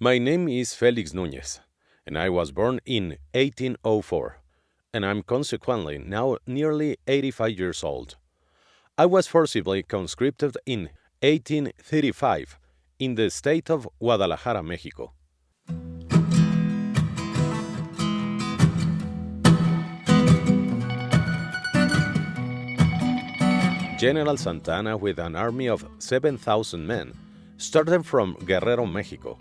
My name is Felix Núñez, and I was born in 1804, and I'm consequently now nearly 85 years old. I was forcibly conscripted in 1835 in the state of Guadalajara, Mexico. General Santana, with an army of 7,000 men, started from Guerrero, Mexico,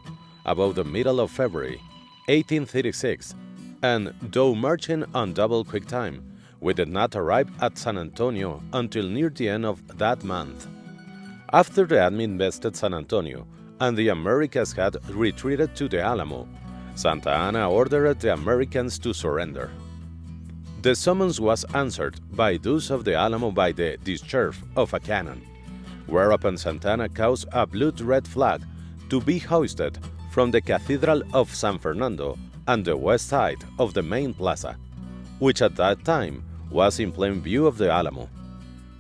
about the middle of February 1836, and though marching on double quick time, we did not arrive at San Antonio until near the end of that month. After the enemy invested San Antonio and the Americans had retreated to the Alamo, Santa Anna ordered the Americans to surrender. The summons was answered by those of the Alamo by the discharge of a cannon, whereupon Santana caused a blood-red flag to be hoisted from the Cathedral of San Fernando and the west side of the main plaza, which at that time was in plain view of the Alamo.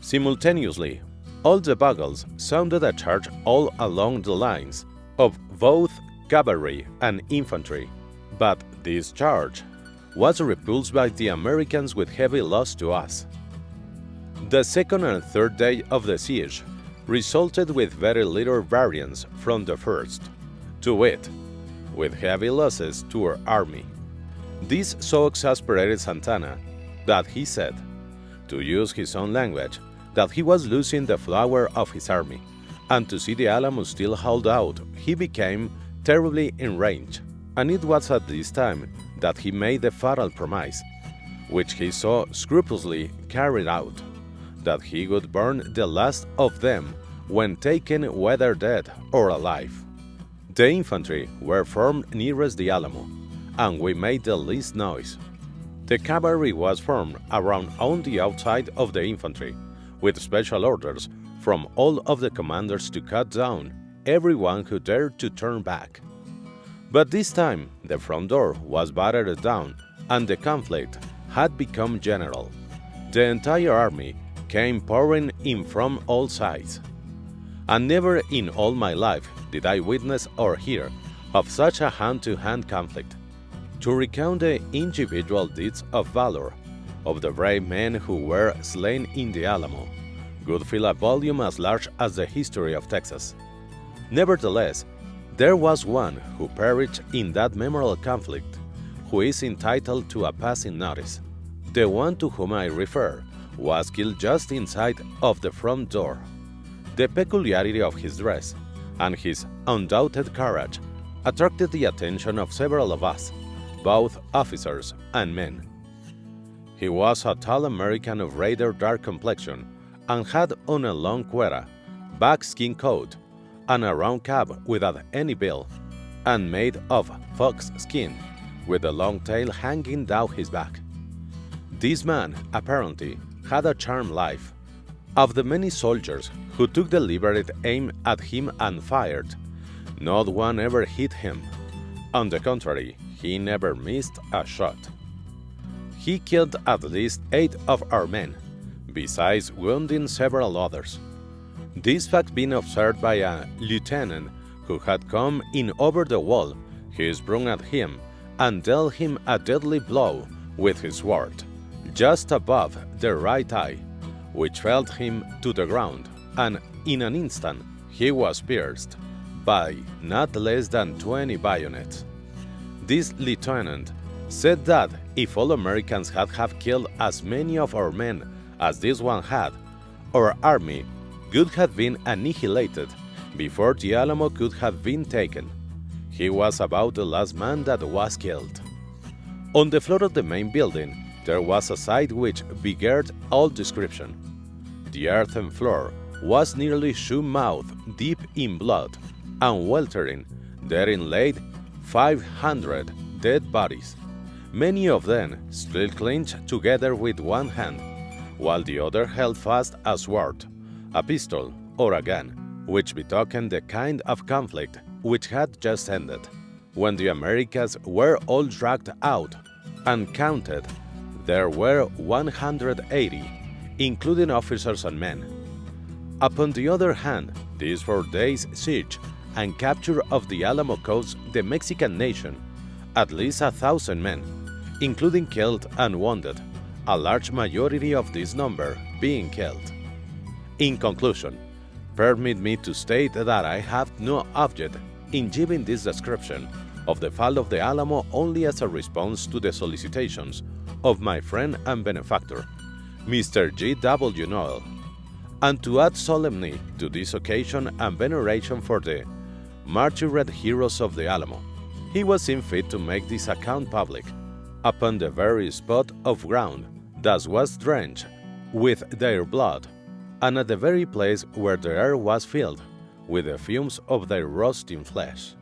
Simultaneously, all the bugles sounded a charge all along the lines of both cavalry and infantry, but this charge was repulsed by the Americans with heavy loss to us. The second and third day of the siege resulted with very little variance from the first, to wit, with heavy losses to our army. This so exasperated Santana that he said, to use his own language, that he was losing the flower of his army, and to see the Alamo still hold out, he became terribly enraged, and it was at this time that he made the fatal promise, which he so scrupulously carried out, that he would burn the last of them when taken whether dead or alive. The infantry were formed nearest the Alamo, and we made the least noise. The cavalry was formed around on the outside of the infantry, with special orders from all of the commanders to cut down everyone who dared to turn back. But this time the front door was battered down, and the conflict had become general. The entire army came pouring in from all sides, and never in all my life did I witness or hear of such a hand-to-hand conflict. To recount the individual deeds of valor of the brave men who were slain in the Alamo would fill a volume as large as the history of Texas. Nevertheless, there was one who perished in that memorable conflict who is entitled to a passing notice. The one to whom I refer was killed just inside of the front door. The peculiarity of his dress and his undoubted courage attracted the attention of several of us, both officers and men. He was a tall American of rather dark complexion and had on a long cuera, buckskin coat, and a round cap without any bill, and made of fox skin, with a long tail hanging down his back. This man, apparently, had a charmed life. Of the many soldiers who took deliberate aim at him and fired, not one ever hit him. On the contrary, he never missed a shot. He killed at least 8 of our men, besides wounding several others. This fact being observed by a lieutenant who had come in over the wall, he sprung at him and dealt him a deadly blow with his sword, just above the right eye, which felled him to the ground, and in an instant he was pierced by not less than 20 bayonets. This lieutenant said that if all Americans had have killed as many of our men as this one had, our army would have been annihilated before the Alamo could have been taken. He was about the last man that was killed. On the floor of the main building there was a sight which beggared all description. The earthen floor was nearly shoe-mouthed deep in blood, and weltering therein laid 500 dead bodies, many of them still clinched together with one hand, while the other held fast a sword, a pistol, or a gun, which betokened the kind of conflict which had just ended. When the Americans were all dragged out and counted, there were 180, including officers and men. Upon the other hand, these 4 days' siege and capture of the Alamo coast the Mexican nation, at least 1,000 men, including killed and wounded, a large majority of this number being killed. In conclusion, permit me to state that I have no object in giving this description of the fall of the Alamo only as a response to the solicitations of my friend and benefactor, Mr. G.W. Noel, and to add solemnity to this occasion and veneration for the martyred heroes of the Alamo. He was seen fit to make this account public upon the very spot of ground that was drenched with their blood, and at the very place where the air was filled with the fumes of their roasting flesh.